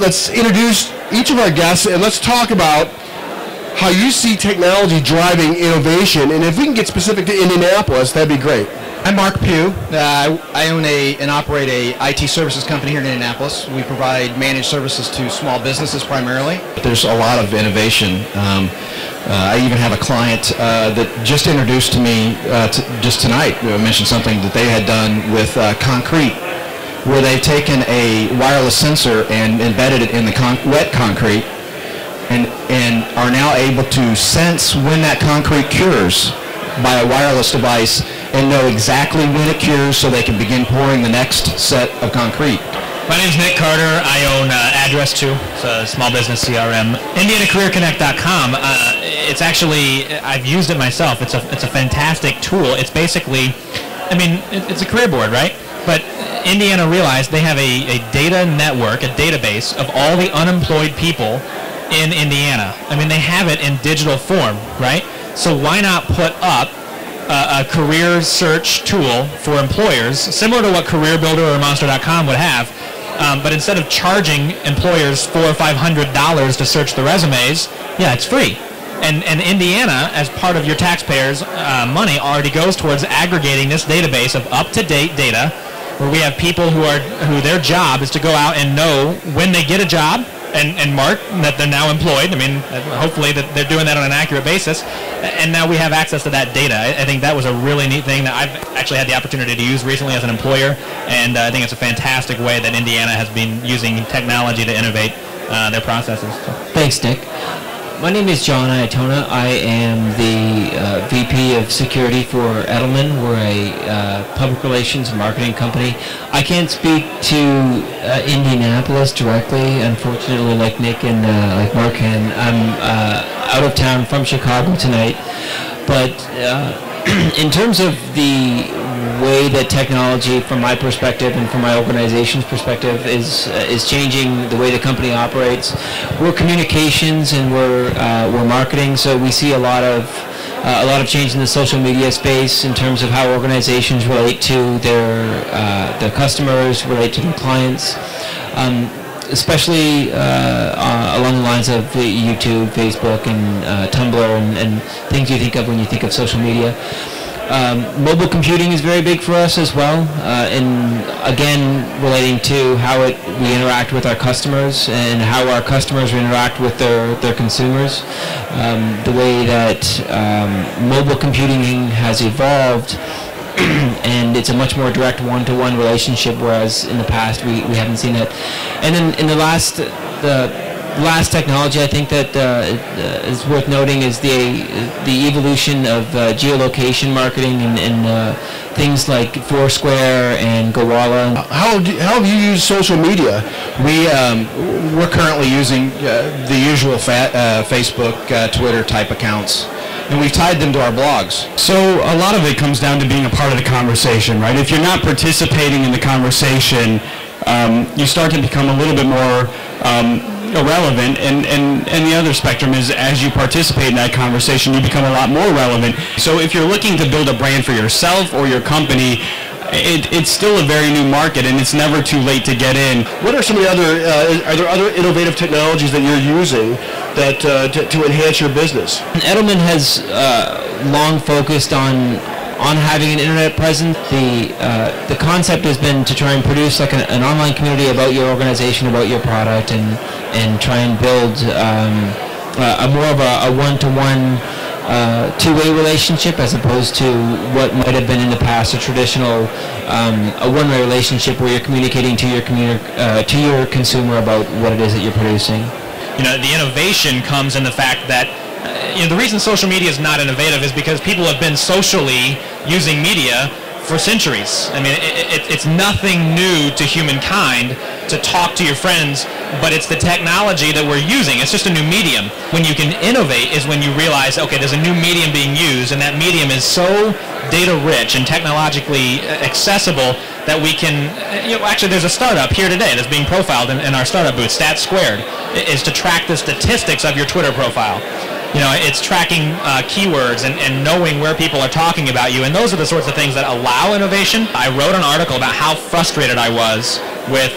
Let's introduce each of our guests and let's talk about how you see technology driving innovation. And if we can get specific to Indianapolis, that'd be great. I'm Mark Pugh. I own and operate a IT services company here in Indianapolis. We provide managed services to small businesses primarily. There's a lot of innovation. I even have a client that just introduced to me just tonight, mentioned something that they had done with concrete, where they've taken a wireless sensor and embedded it in the wet concrete and are now able to sense when that concrete cures by a wireless device and know exactly when it cures so they can begin pouring the next set of concrete. My name is Nick Carter. I own Address2. It's a small business CRM. IndianaCareerConnect.com. It's actually, I've used it myself. It's a fantastic tool. It's basically, I mean, it's a career board, right? But Indiana realized they have a data network, a database of all the unemployed people in Indiana. I mean, they have it in digital form, right? So why not put up a career search tool for employers, similar to what Career Builder or Monster.com would have, but instead of charging employers $400 or $500 to search the resumes, yeah, it's free. And Indiana, as part of your taxpayers' money, already goes towards aggregating this database of up-to-date data, where we have people who their job is to go out and know when they get a job and mark that they're now employed. I mean, hopefully that they're doing that on an accurate basis. And now we have access to that data. I think that was a really neat thing that I've actually had the opportunity to use recently as an employer. And I think it's a fantastic way that Indiana has been using technology to innovate their processes. So. Thanks, Nick. My name is Jonah Ona. I am the VP of Security for Edelman. We're a public relations and marketing company. I can't speak to Indianapolis directly, unfortunately, like Nick and like Mark can. I'm out of town from Chicago tonight. But in terms of the way that technology, from my perspective and from my organization's perspective, is changing the way the company operates. We're communications and we're marketing, so we see a lot of change in the social media space in terms of how organizations relate to their customers, relate to their clients, especially along the lines of YouTube, Facebook, and Tumblr, and things you think of when you think of social media. Mobile computing is very big for us as well, and again relating to how we interact with our customers and how our customers interact with their consumers. The way that mobile computing has evolved, and it's a much more direct one-to-one relationship, whereas in the past we haven't seen it. And then in the last technology I think that is worth noting is the evolution of geolocation marketing and things like Foursquare and Gowalla. How have you used social media? We're currently using the usual Facebook, Twitter type accounts, and we've tied them to our blogs. So a lot of it comes down to being a part of the conversation, right? If you're not participating in the conversation, you start to become a little bit more irrelevant, and the other spectrum is, as you participate in that conversation, you become a lot more relevant. So if you're looking to build a brand for yourself or your company, it's still a very new market, and it's never too late to get in. What are some of the other, are there other innovative technologies that you're using that to enhance your business? Edelman has long focused on having an internet presence. The concept has been to try and produce like an online community about your organization, about your product, and try and build a more of a one-to-one two-way relationship, as opposed to what might have been in the past a traditional a one-way relationship where you're communicating to your consumer about what it is that you're producing. You know, the innovation comes in the fact that the reason social media is not innovative is because people have been socially using media for centuries. I mean, it's nothing new to humankind to talk to your friends, but it's the technology that we're using. It's just a new medium. When you can innovate is when you realize, okay, there's a new medium being used, and that medium is so data rich and technologically accessible that we can, actually there's a startup here today that's being profiled in our startup booth, Stats Squared, is to track the statistics of your Twitter profile. It's tracking keywords and knowing where people are talking about you, and those are the sorts of things that allow innovation. I wrote an article about how frustrated I was with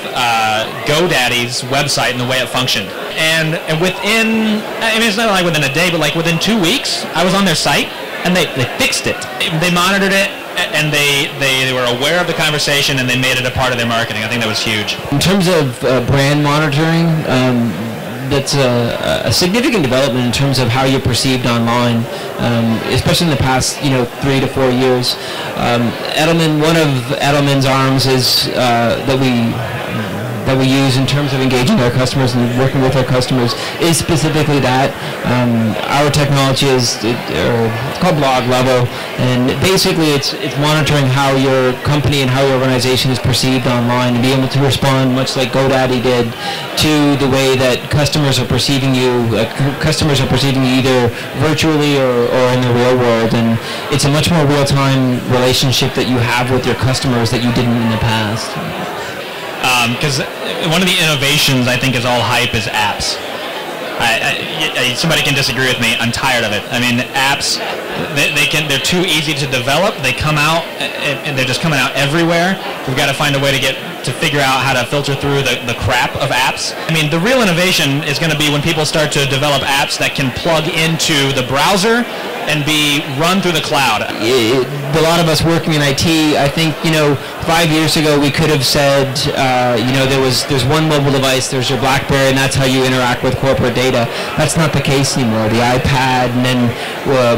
GoDaddy's website and the way it functioned. And within, it's not like within a day, but like within 2 weeks, I was on their site, and they fixed it. They monitored it, and they were aware of the conversation, and they made it a part of their marketing. I think that was huge. In terms of brand monitoring, that's a significant development in terms of how you're perceived online, especially in the past 3 to 4 years. Edelman, one of Edelman's arms is that we use in terms of engaging our customers and working with our customers is specifically that. Our technology is it's called Blog Level, and basically it's monitoring how your company and how your organization is perceived online, and be able to respond much like GoDaddy did to the way that customers are perceiving you. Customers are perceiving you either virtually or in the real world, and it's a much more real-time relationship that you have with your customers that you didn't in the past. Because one of the innovations I think is all hype is apps. Somebody can disagree with me. I'm tired of it. I mean, apps, they're too easy to develop. They come out and they're just coming out everywhere. We've got to find a way to figure out how to filter through the crap of apps. I mean, the real innovation is going to be when people start to develop apps that can plug into the browser and be run through the cloud. A lot of us working in IT, I think, 5 years ago we could have said, there's one mobile device, there's your BlackBerry, and that's how you interact with corporate data. That's not the case anymore. The iPad, and then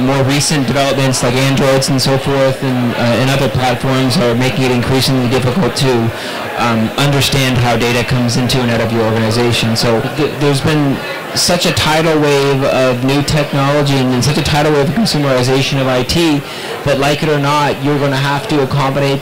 more recent developments like Androids and so forth, and other platforms are making it increasingly difficult to understand how data comes into and out of your organization. So there's been such a tidal wave of new technology and such a tidal wave of consumerization of IT that, like it or not, you're going to have to accommodate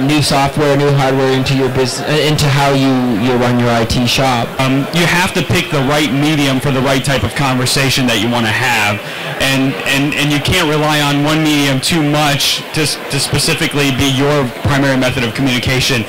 new software, new hardware into your business, into how you run your IT shop. You have to pick the right medium for the right type of conversation that you want to have, and you can't rely on one medium too much to specifically be your primary method of communication.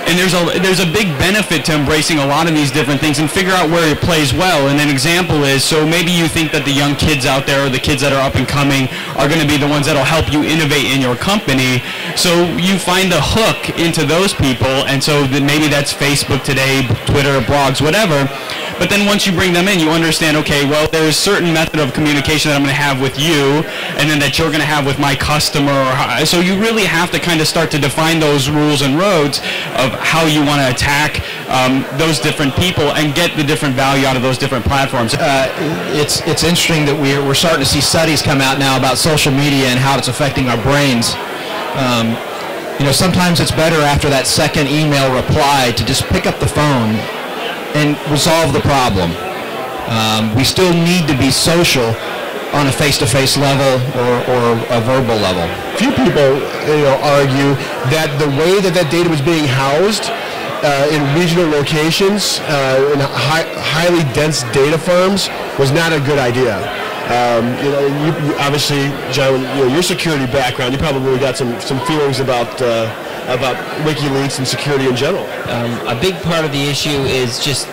And there's a big benefit to embracing a lot of these different things and figure out where it plays well. And an example is, so maybe you think that the young kids out there, or the kids that are up and coming, are going to be the ones that'll help you innovate in your company. So you find the hook into those people, and so maybe that's Facebook today, Twitter, blogs, whatever. But then once you bring them in, you understand, okay, well, there's a certain method of communication that I'm going to have with you, and then that you're going to have with my customer. So you really have to kind of start to define those rules and roads of how you want to attack those different people and get the different value out of those different platforms. It's interesting that we're starting to see studies come out now about social media and how it's affecting our brains. Sometimes it's better after that second email reply to just pick up the phone and resolve the problem. We still need to be social on a face-to-face level or a verbal level. Few people, argue that the way that data was being housed in regional locations, in highly dense data farms, was not a good idea. You obviously, John, your security background, you probably got some feelings about WikiLeaks and security in general. A big part of the issue is just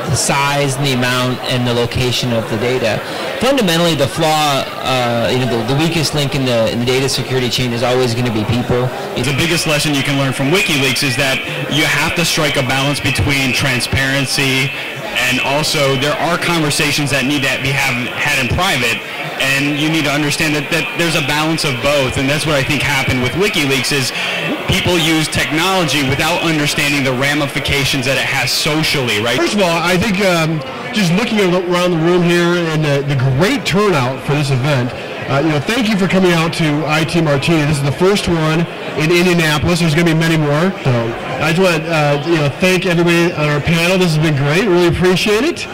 the size and the amount and the location of the data. Fundamentally, the flaw, the weakest link in the data security chain is always going to be people. The biggest lesson you can learn from WikiLeaks is that you have to strike a balance between transparency, and also there are conversations that need to be had in private, and you need to understand that there's a balance of both. And that's what I think happened with WikiLeaks, is people use technology without understanding the ramifications that it has socially, right? First of all, I think just looking around the room here and the great turnout for this event, thank you for coming out to IT Martini. This is the first one in Indianapolis. There's going to be many more. So I just want to thank everybody on our panel. This has been great. Really appreciate it.